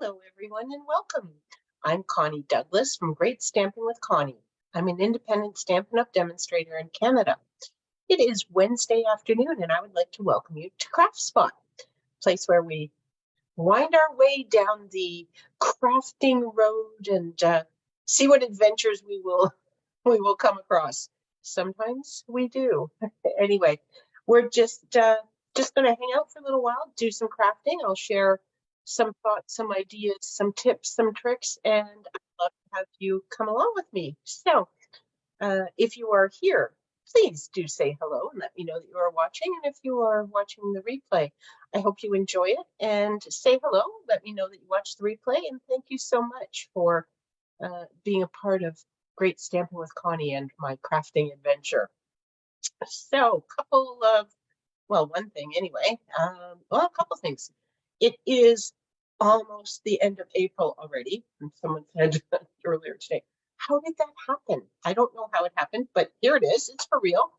Hello, everyone, and welcome. I'm Connie Douglas from Great Stamping with Connie. I'm an independent Stampin' Up! Demonstrator in Canada. It is Wednesday afternoon, and I would like to welcome you to Craft Spot, a place where we wind our way down the crafting road and see what adventures we will come across. Sometimes we do. Anyway, we're just going to hang out for a little while, do some crafting. I'll share some thoughts, some ideas, some tips, some tricks, and I'd love to have you come along with me. So if you are here, please do say hello and let me know that you are watching. And if you are watching the replay, I hope you enjoy it and say hello. Let me know that you watched the replay. And thank you so much for being a part of Great Stamping with Connie and my crafting adventure. So one thing anyway, a couple things. It is almost the end of April already. And someone said earlier today, how did that happen? I don't know how it happened, but here it is. It's for real.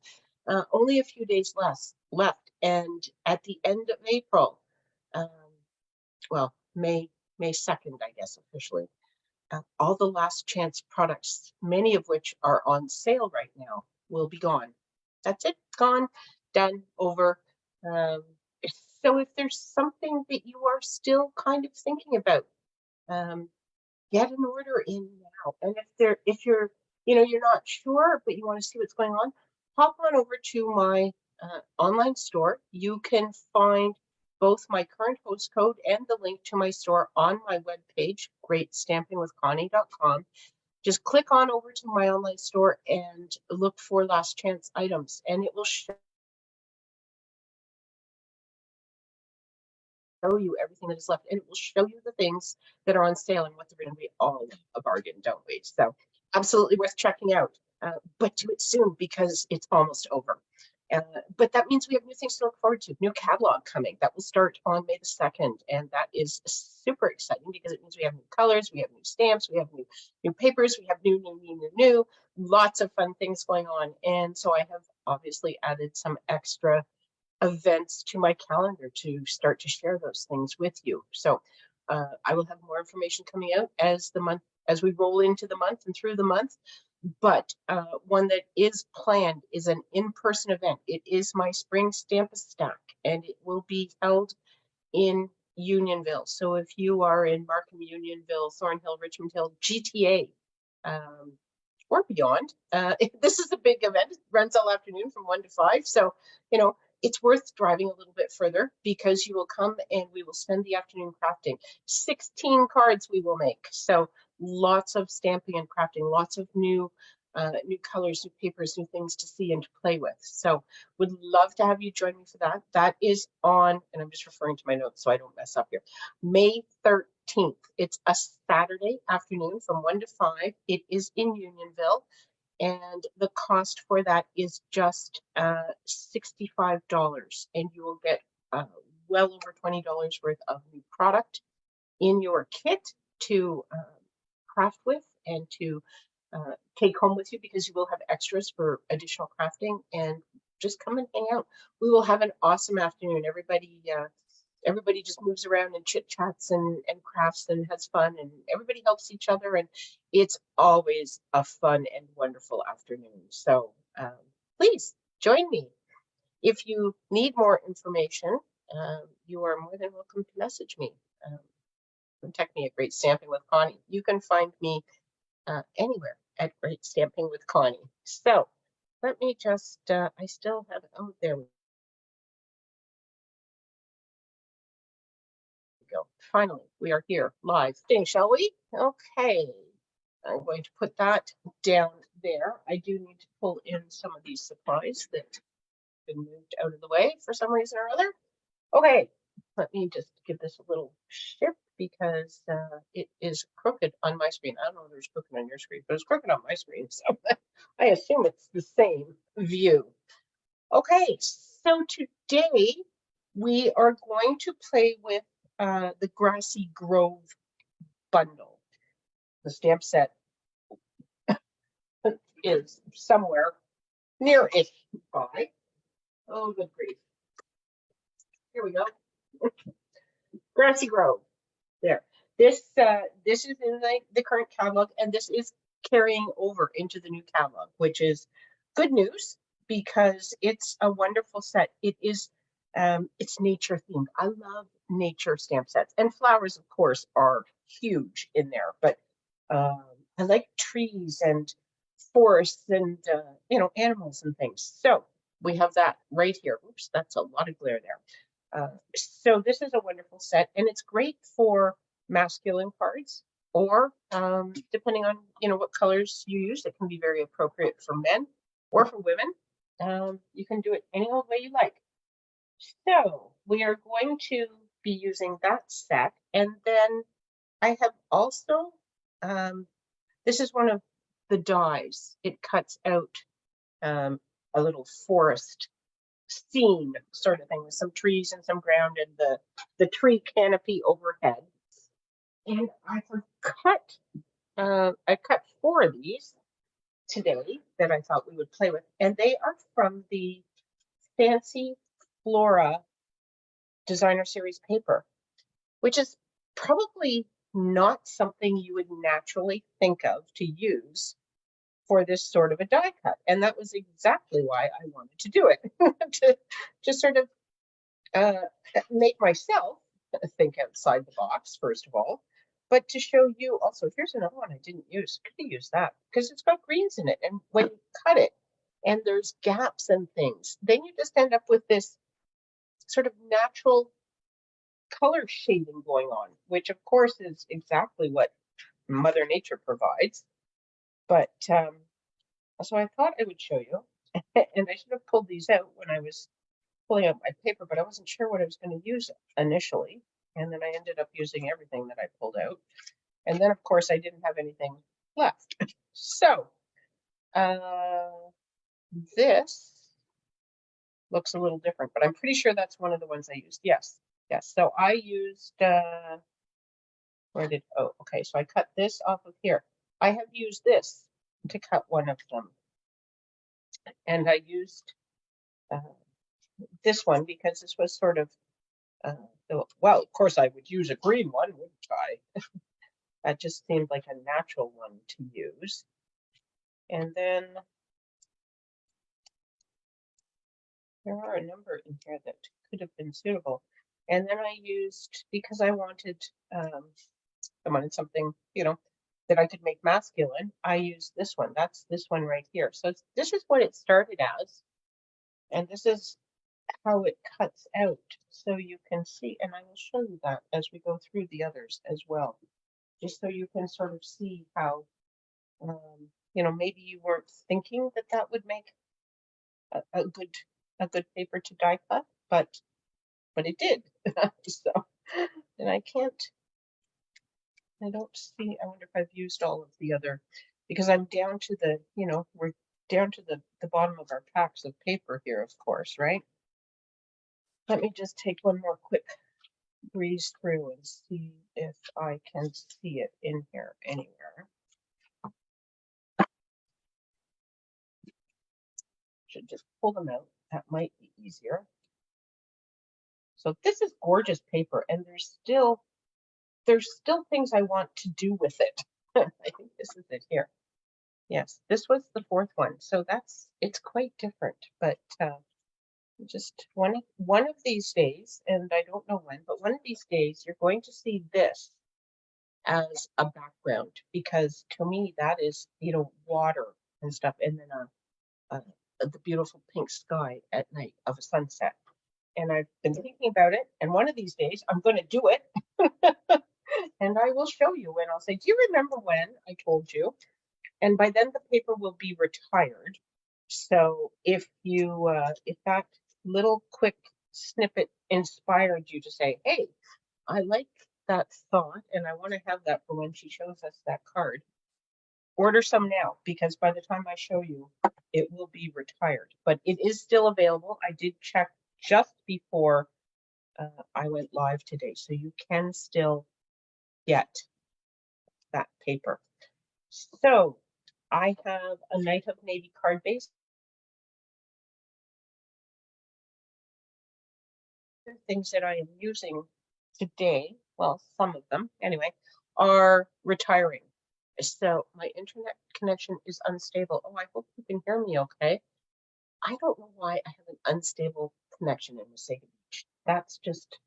Only a few days left. And at the end of April, May 2nd, I guess, officially, all the last chance products, many of which are on sale right now, will be gone. That's it, gone, done, over. So if there's something that you are still kind of thinking about, get an order in now. And if you're not sure, but you want to see what's going on, hop on over to my online store. You can find both my current host code and the link to my store on my webpage, greatstampingwithconnie.com. Just click on over to my online store and look for last chance items, and it will show you everything that is left, and it will show you the things that are on sale and what they're going to be. All a bargain, don't we? So absolutely worth checking out, but do it soon because it's almost over. But that means we have new things to look forward to. New catalog coming that will start on May the 2nd, and that is super exciting because it means we have new colors, we have new stamps, we have new papers, we have new, lots of fun things going on. And so I have obviously added some extra events to my calendar to start to share those things with you. So I will have more information coming out as we roll into the month and through the month. But one that is planned is an in-person event. It is my spring Stamp-A-Stack, and it will be held in Unionville. So if you are in Markham, Unionville, Thornhill, Richmond Hill, GTA, or beyond, this is a big event. It runs all afternoon from 1 to 5. So, it's worth driving a little bit further because you will come and we will spend the afternoon crafting. 16 cards we will make. So lots of stamping and crafting, lots of new colors, new papers, new things to see and to play with. So would love to have you join me for that. That is on, and I'm just referring to my notes so I don't mess up here, May 13th. It's a Saturday afternoon from 1 to 5. It is in Unionville. And the cost for that is just $65, and you will get well over $20 worth of new product in your kit to craft with and to take home with you, because you will have extras for additional crafting. And just come and hang out. We will have an awesome afternoon. Everybody just moves around and chit chats and crafts and has fun, and everybody helps each other, and it's always a fun and wonderful afternoon. So please join me. If you need more information, you are more than welcome to message me. Contact me at Great Stamping with Connie. You can find me anywhere at Great Stamping with Connie. So let me just, I still have, oh, there we go. Finally, we are here live. Shall we? Okay. I'm going to put that down there. I do need to pull in some of these supplies that have been moved out of the way for some reason or other. Okay, let me just give this a little shift because it is crooked on my screen. I don't know if it's crooked on your screen, but it's crooked on my screen, so I assume it's the same view. Okay, so today we are going to play with the Grassy Grove bundle. The stamp set is somewhere near-ish by. Oh, good grief. Here we go. Grassy Grove. There. This is in the current catalog, and this is carrying over into the new catalog, which is good news because it's a wonderful set. It's nature themed. I love nature stamp sets, and flowers, of course, are huge in there. But I like trees and forests and animals and things. So we have that right here. Oops, that's a lot of glare there. So this is a wonderful set, and it's great for masculine cards, or depending on what colors you use, it can be very appropriate for men or for women. You can do it any old way you like. So we are going to be using that set, and then I have also this is one of the dies. It cuts out a little forest scene sort of thing with some trees and some ground and the tree canopy overhead. And I cut 4 of these today that I thought we would play with, and they are from the Fancy Flora Designer Series paper, which is probably not something you would naturally think of to use for this sort of a die cut. And that was exactly why I wanted to do it, to sort of make myself think outside the box, first of all, but to show you also, here's another one I didn't use. Could have used that because it's got greens in it. And when you cut it and there's gaps and things, then you just end up with this sort of natural color shading going on, which of course is exactly what Mother Nature provides. But so I thought I would show you, and I should have pulled these out when I was pulling out my paper, but I wasn't sure what I was going to use initially. And then I ended up using everything that I pulled out. And then, of course, I didn't have anything left. So this looks a little different, but I'm pretty sure that's one of the ones I used. Yes. So I used, okay, so I cut this off of here. I have used this to cut one of them. And I used this one because this was sort of, well, of course I would use a green one, wouldn't I? That just seemed like a natural one to use. And then there are a number in here that could have been suitable. And then I used, because I wanted something, that I could make masculine, I used this one. That's this one right here. So this is what it started as. And this is how it cuts out. So you can see, and I will show you that as we go through the others as well, just so you can sort of see how, maybe you weren't thinking that that would make a good paper to die cut, but it did. So, and I don't see, I wonder if I've used all of the other, because I'm down to the, we're down to the bottom of our packs of paper here, of course, right? Let me just take one more quick breeze through and see if I can see it in here anywhere. Should just pull them out. That might be easier. So this is gorgeous paper, and there's still things I want to do with it. I think this is it here. Yes, this was the 4th one. So it's quite different, but just one of these days, and I don't know when, but one of these days you're going to see this as a background, because to me that is, water and stuff, and then the beautiful pink sky at night of a sunset. And I've been thinking about it, and one of these days I'm going to do it. And I will show you, and I'll say, do you remember when I told you? And by then the paper will be retired. So if that little quick snippet inspired you to say, hey, I like that thought, and I want to have that for when she shows us that card, order some now, because by the time I show you, it will be retired. But it is still available. I did check just before I went live today, so you can still get that paper. So I have a Night of Navy card base. Things that I am using today, well, some of them anyway, are retiring. So my internet connection is unstable. Oh, I hope you can hear me okay. I don't know why I have an unstable connection in Wasaga Beach. That's just,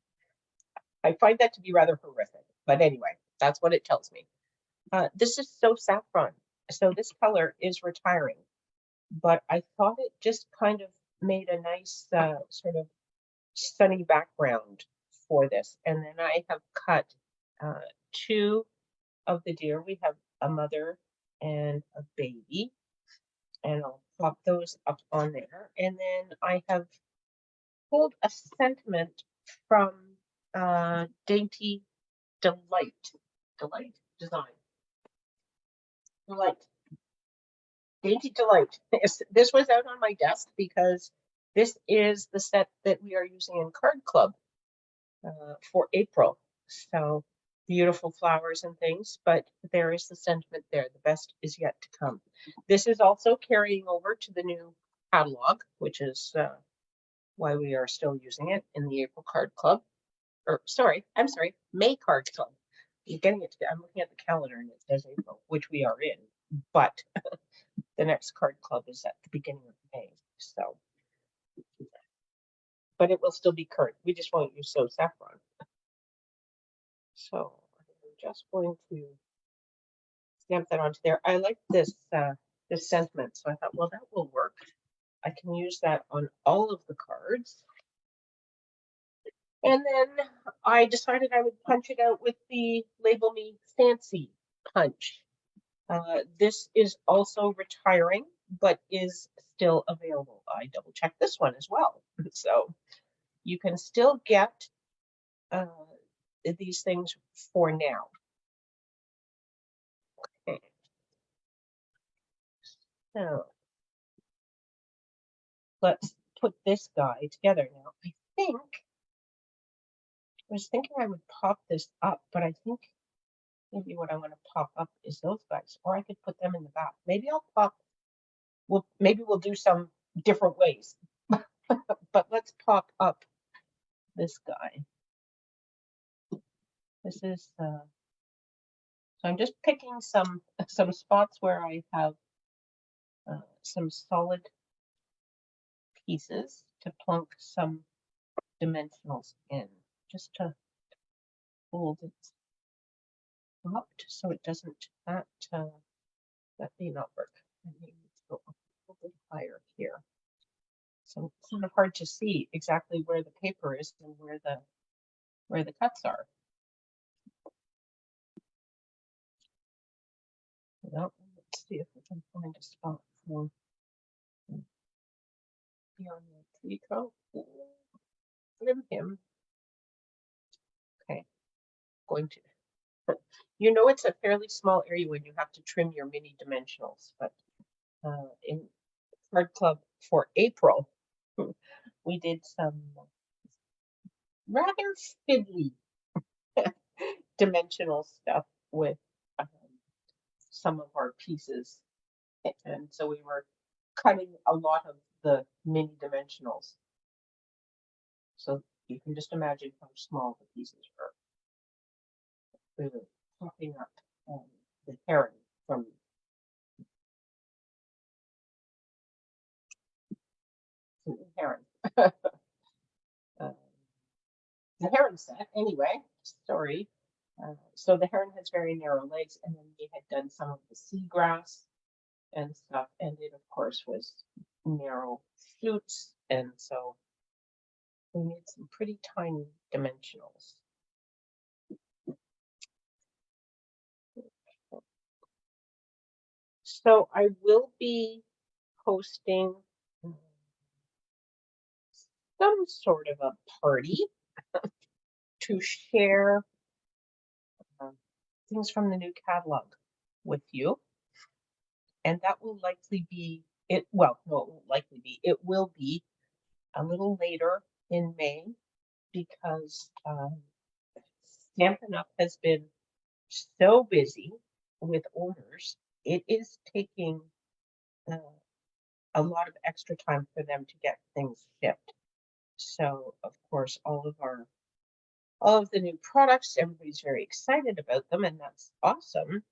I find that to be rather horrific. But anyway, that's what it tells me. This is so saffron. So this color is retiring, but I thought it just kind of made a nice sort of sunny background for this. And then I have cut two of the deer. We have a mother and a baby, and I'll pop those up on there. And then I have pulled a sentiment from Dainty Delight. Delight Design. Delight. Dainty Delight. This was out on my desk because this is the set that we are using in Card Club for April. So beautiful flowers and things, but there is the sentiment there. The best is yet to come. This is also carrying over to the new catalog, which is why we are still using it in the April Card Club. Or sorry, I'm sorry, May Card Club. You're getting it. I'm looking at the calendar and it says April, which we are in, but the next card club is at the beginning of May. So, but it will still be current. We just won't use so saffron. So I'm just going to stamp that onto there. I like this this sentiment, so I thought, well, that will work. I can use that on all of the cards. And then I decided I would punch it out with the Label Me Fancy punch. This is also retiring, but is still available. I double checked this one as well. So you can still get these things for now. Okay. So let's put this guy together now. I was thinking I would pop this up, but I think maybe what I want to pop up is those guys, or I could put them in the back. Maybe I'll pop, maybe we'll do some different ways, but let's pop up this guy. This is, so I'm just picking some spots where I have some solid pieces to plunk some dimensionals in, just to hold it up so it doesn't, that may not work. I may need to go a little bit higher here. So it's kind of hard to see exactly where the paper is and where the cuts are. Well, let's see if we can find a spot for beyond the tree trunk. Trim him. Okay, going to. You know, it's a fairly small area when you have to trim your mini dimensionals, but in Card Club for April, we did some rather fiddly dimensional stuff with some of our pieces. And so we were cutting a lot of the mini dimensionals. So you can just imagine how small the pieces were. We were popping up the heron from the heron. The heron set, anyway, sorry. So the heron has very narrow legs, and then we had done some of the seagrass and stuff, and it of course was narrow shoots, and so we made some pretty tiny dimensionals. So I will be hosting some sort of a party to share things from the new catalog with you. And that will likely be it. Well, no, it won't likely be. It will be a little later in May because Stampin' Up has been so busy with orders. It is taking a lot of extra time for them to get things shipped. So, of course, all of our all of the new products. Everybody's very excited about them, and that's awesome.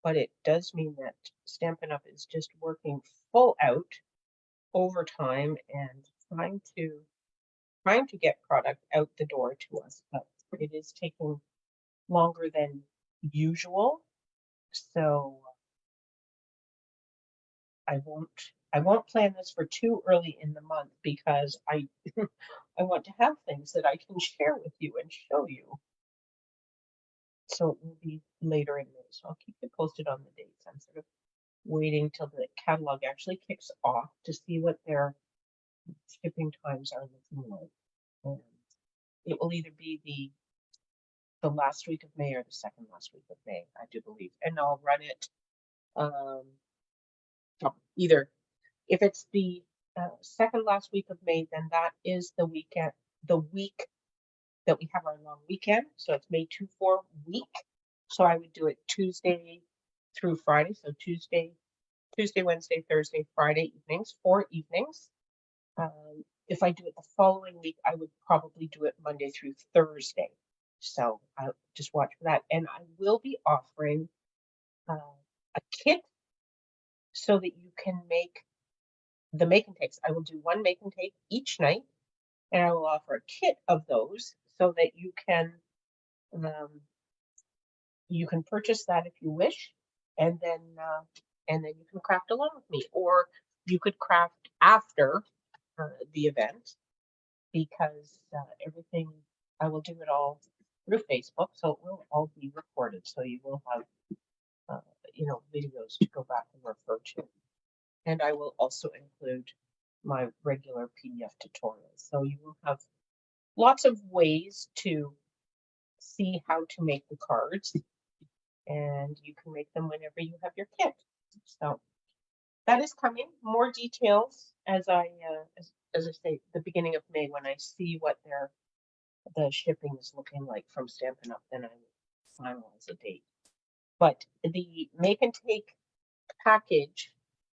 But it does mean that Stampin' Up! Is just working full out overtime and trying to get product out the door to us. But it is taking longer than usual. So I won't plan this for too early in the month because I I want to have things that I can share with you and show you. So it will be later in May. So I'll keep you posted on the dates. I'm sort of waiting till the catalog actually kicks off to see what their shipping times are looking like. And it will either be the last week of May or the second last week of May, I do believe. And I'll run it either if it's the second last week of May, then that is the week that we have our long weekend. So it's May 2-4 week. So I would do it Tuesday through Friday. So Tuesday, Wednesday, Thursday, Friday evenings, 4 evenings. If I do it the following week, I would probably do it Monday through Thursday. So I'll just watch for that. And I will be offering a kit so that you can make the make and takes. I will do one make and take each night, and I will offer a kit of those so that you can purchase that if you wish, and then you can craft along with me, or you could craft after the event, because everything, I will do it all through Facebook, so it will all be recorded, so you will have videos to go back and refer to. And I will also include my regular PDF tutorials. So you will have lots of ways to see how to make the cards, and you can make them whenever you have your kit. So that is coming. More details as I say, the beginning of May, when I see what the shipping is looking like from Stampin' Up, then I will finalize a date. But the make and take package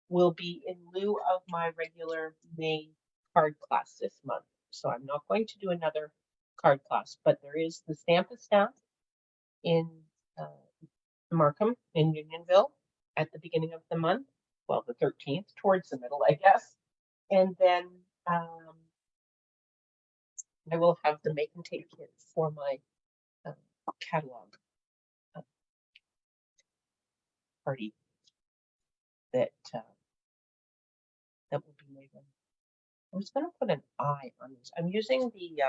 will be in lieu of my regular May card class this month. So I'm not going to do another card class, but there is the Stamp-A-Stamp in Markham in Unionville at the beginning of the month. Well, the 13th, towards the middle, I guess. And then I will have the make and take kit for my catalog party that will be made. I was going to put an eye on these. I'm using the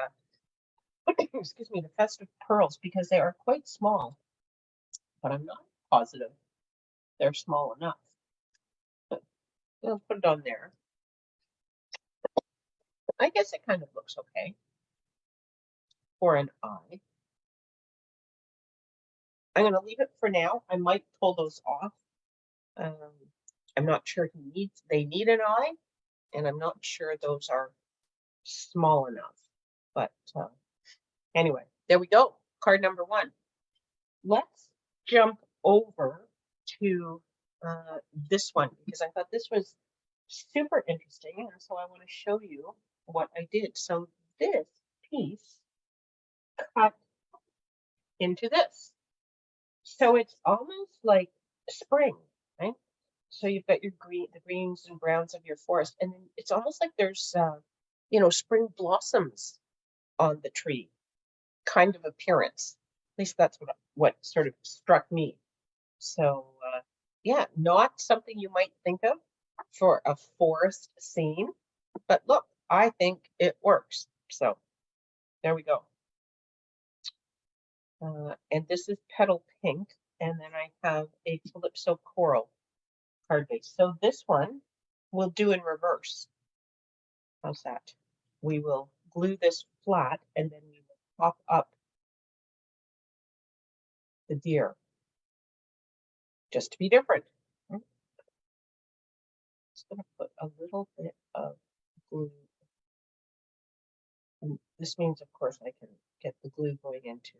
excuse me, the festive pearls, because they are quite small, but I'm not positive they're small enough. But I'll put it on there. I guess it kind of looks okay for an eye. I'm going to leave it for now. I might pull those off. I'm not sure they need an eye, and I'm not sure those are small enough. But anyway, there we go. Card number 1. Let's jump over to this one, because I thought this was super interesting, and so I want to show you what I did. So this piece cut into this. So it's almost like spring, right? So you've got your the greens and browns of your forest, and then it's almost like there's spring blossoms on the tree kind of appearance. At least that's what sort of struck me. So yeah, not something you might think of for a forest scene, but look, I think it works. So there we go. And this is Petal Pink, and then I have a Calypso Coral card base. So this one we'll do in reverse. How's that? We will glue this flat, and then we will pop up the deer, just to be different. Just going to put a little bit of glue. And this means, of course, I can get the glue going into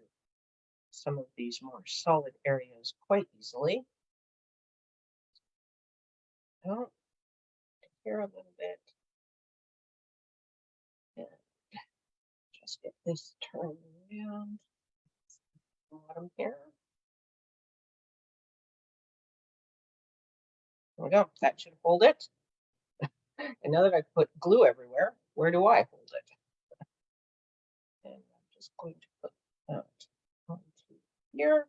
some of these more solid areas quite easily. Oh, here a little bit. And Let's get this turned around. Bottom here. There we go. That should hold it. And now that I've put glue everywhere, where do I hold it? And I'm just going to put that onto here.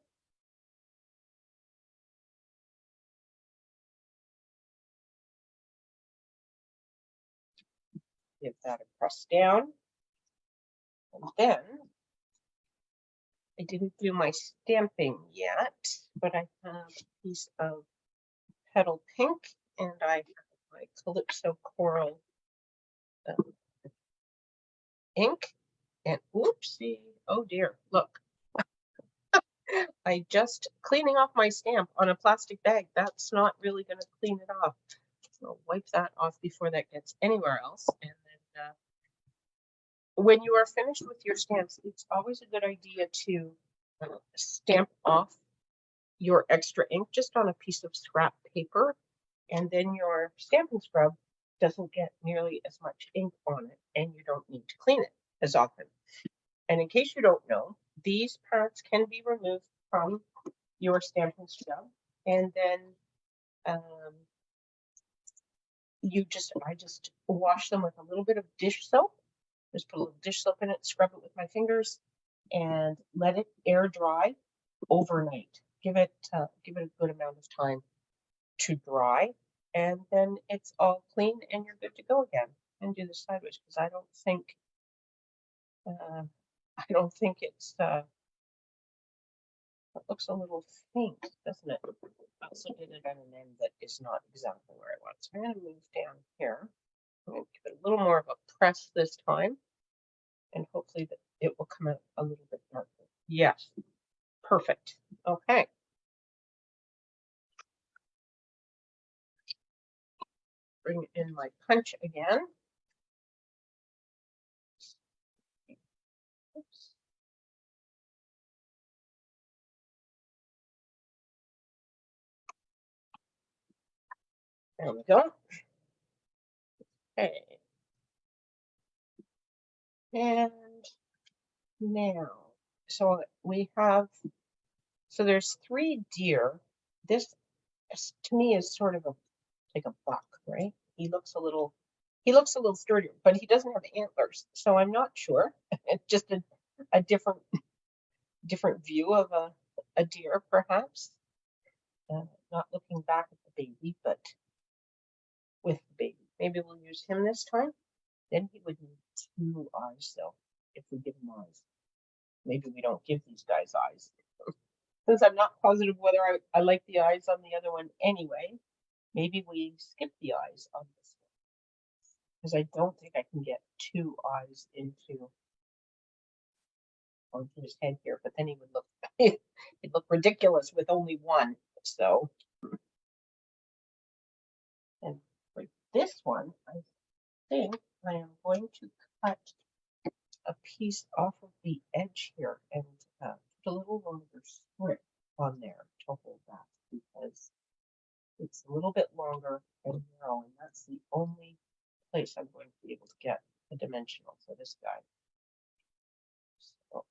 Give that a press down. And then I didn't do my stamping yet, but I have a piece of petal pink and I have my Calypso Coral ink. And oopsie, oh dear, look. I just cleaning off my stamp on a plastic bag. That's not really going to clean it off. So wipe that off before that gets anywhere else. And then when you are finished with your stamps, it's always a good idea to stamp off your extra ink just on a piece of scrap paper. And then your stamping scrub doesn't get nearly as much ink on it and you don't need to clean it as often. And in case you don't know, these parts can be removed from your stamping scrub, and then I just wash them with a little bit of dish soap. Just put a little dish soap in it, scrub it with my fingers, and let it air dry overnight. Give it a good amount of time to dry, and then it's all clean and you're good to go again. And do this sideways because I don't think it's it looks a little faint, doesn't it? I also did it at an end that is not exactly where I want. So I'm going to move down here. I'm going to give it a little more of a press this time, and hopefully that it will come out a little bit darker. Yes, perfect. Okay. Bring in my punch again. Oops. There we go. Okay. And now, so we have, so there's 3 deer. This to me is sort of like a buck, right? He looks a little sturdier, but he doesn't have antlers. So I'm not sure. It's just a different view of a deer, perhaps. Not looking back at the baby, but with the baby. Maybe we'll use him this time. Then he would need 2 eyes, though, if we give him eyes. Maybe we don't give these guys eyes. Since I'm not positive whether I like the eyes on the other one anyway, maybe we skip the eyes on this one. Because I don't think I can get 2 eyes onto his head here, but then he would look he'd look ridiculous with only 1. So, and for this one, I think I am going to cut a piece off of the edge here and put a little longer strip on there to hold that, because it's a little bit longer and narrow, and that's the only place I'm going to be able to get a dimensional for this guy. So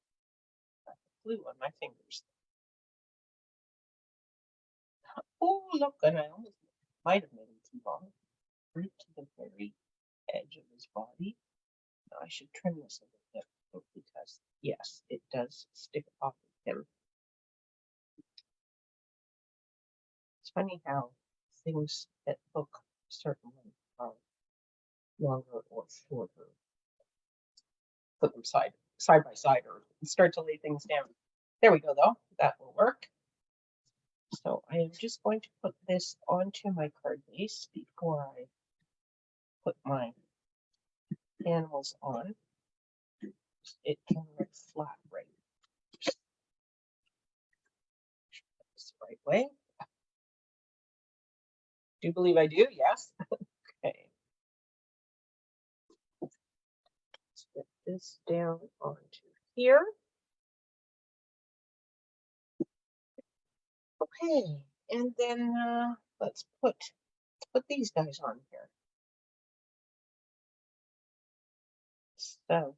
I have glue on my fingers. Oh, look, and I almost might have made him too long. Right to the very edge of his body. Now I should trim this a little bit because, yes, it does stick off of him. It's funny how things that look certainly are longer or shorter. Put them side by side or start to lay things down. There we go, though. That will work. So I am just going to put this onto my card base before I put my animals on. It can look flat, right? This the right way. Do you believe I do? Yes. Okay. Let's put this down onto here. Okay, and then let's put these guys on here. So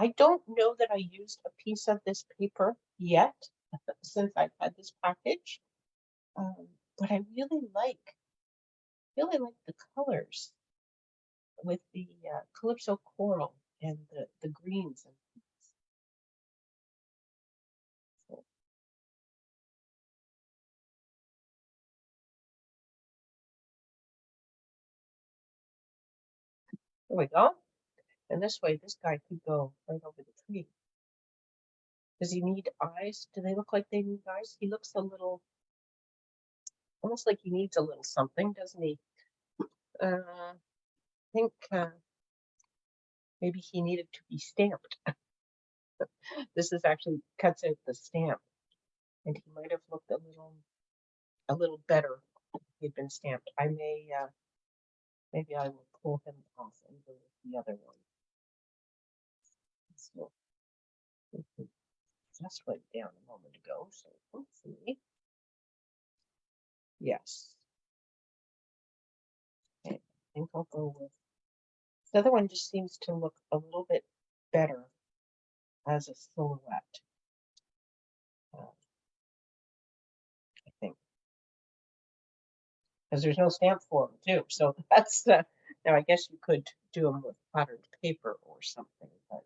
I don't know that I used a piece of this paper yet since I've had this package, but I really like the colors with the Calypso coral and the greens. And so, there we go. And this way, this guy could go right over the tree. Does he need eyes? Do they look like they need eyes? He looks a little, almost like he needs a little something, doesn't he? I think maybe he needed to be stamped. This is actually cuts out the stamp, and he might have looked a little better if he had been stamped. I may maybe I will pull him off and go with the other one. So it just went down a moment ago, so hopefully, yes. Okay, I think I'll go with the other one. Just seems to look a little bit better as a silhouette. I think because there's no stamp for them too, so that's now I guess you could do them with patterned paper or something, but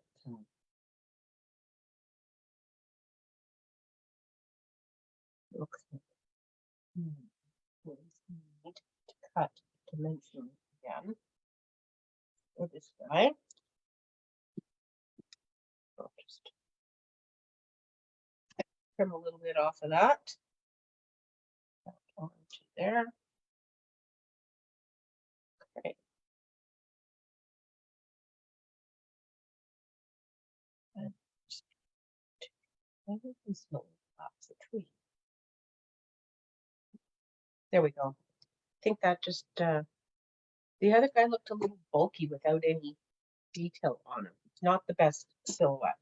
okay. We need to cut dimension again for this guy. I'll just trim a little bit off of that. Onto there. Okay. And just maybe this little box the tree. There we go. I think that just the other guy looked a little bulky without any detail on him. Not the best silhouette.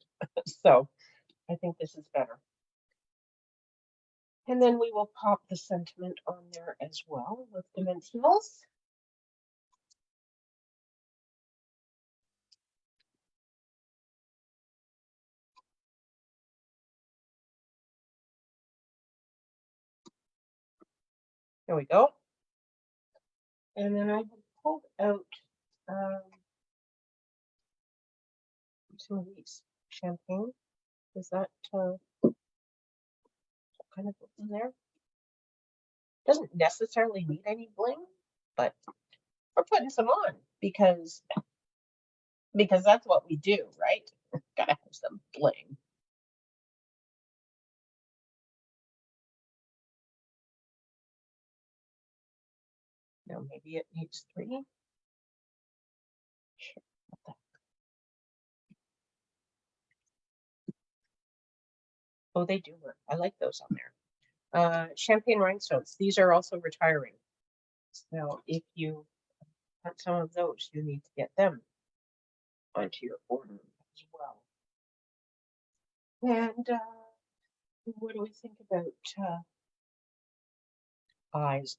So I think this is better. And then we will pop the sentiment on there as well with dimensionals. There we go. And then I have pulled out some of these champagne. Is that kind of in there? Doesn't necessarily need any bling, but we're putting some on because that's what we do, right? Gotta have some bling. Now maybe it needs 3. Sure. Oh, they do work. I like those on there. Champagne rhinestones. These are also retiring. So if you want some of those, you need to get them onto your order as well. And what do we think about eyes?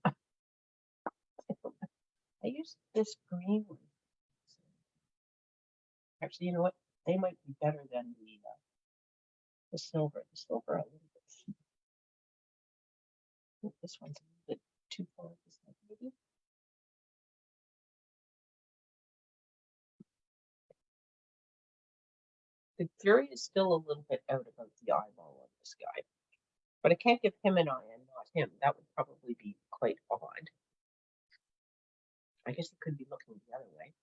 I use this green one. Actually, you know what? They might be better than the silver. The silver a little bit. I think this one's a little bit too far this side, maybe. The jury is still a little bit out about the eyeball on this guy, but I can't give him an eye and not him. That would probably be quite odd. I guess he could be looking the other way.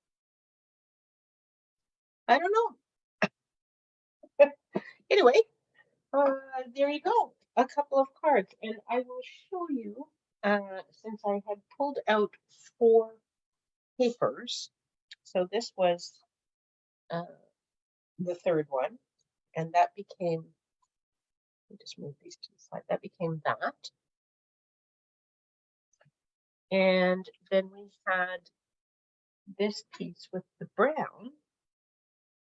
I don't know. Anyway, there you go. A couple of cards, and I will show you, since I had pulled out 4 papers. So this was the third one, and that became, let me just move these to the side, that became that. And then we had this piece with the brown,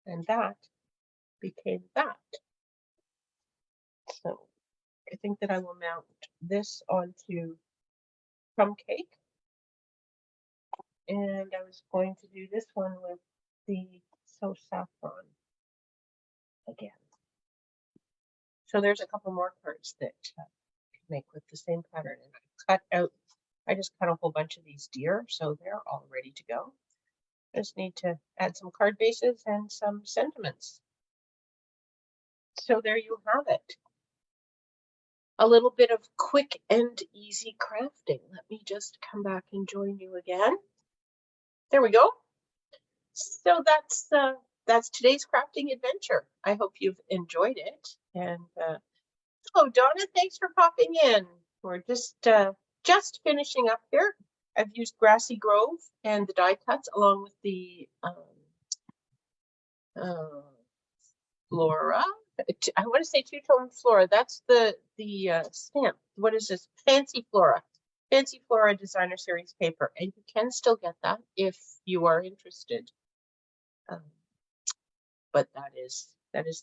and that became that. So I think that I will mount this onto crumb cake. And I was going to do this one with the So Saffron. again. So there's a couple more cards that I can make with the same pattern. And I just cut a whole bunch of these deer, so they're all ready to go. Just need to add some card bases and some sentiments. So there you have it. A little bit of quick and easy crafting. Let me just come back and join you again. There we go. So that's today's crafting adventure. I hope you've enjoyed it. And oh, Donna, thanks for popping in. We're just finishing up here. I've used Grassy Grove and the die cuts along with the Flora. I want to say two-tone Flora. That's the stamp. What is this? Fancy Flora. Fancy Flora Designer Series paper. And you can still get that if you are interested. But that is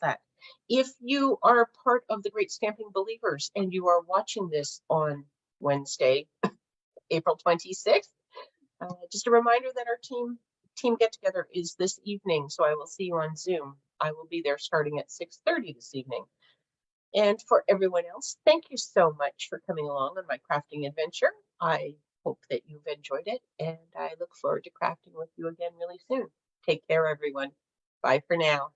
that. If you are part of the Great Stamping Believers and you are watching this on Wednesday, April 26th, just a reminder that our team get together is this evening. So I will see you on Zoom. I will be there starting at 6:30 this evening. And for everyone else, thank you so much for coming along on my crafting adventure. I hope that you've enjoyed it, and I look forward to crafting with you again really soon. Take care, everyone. Bye for now.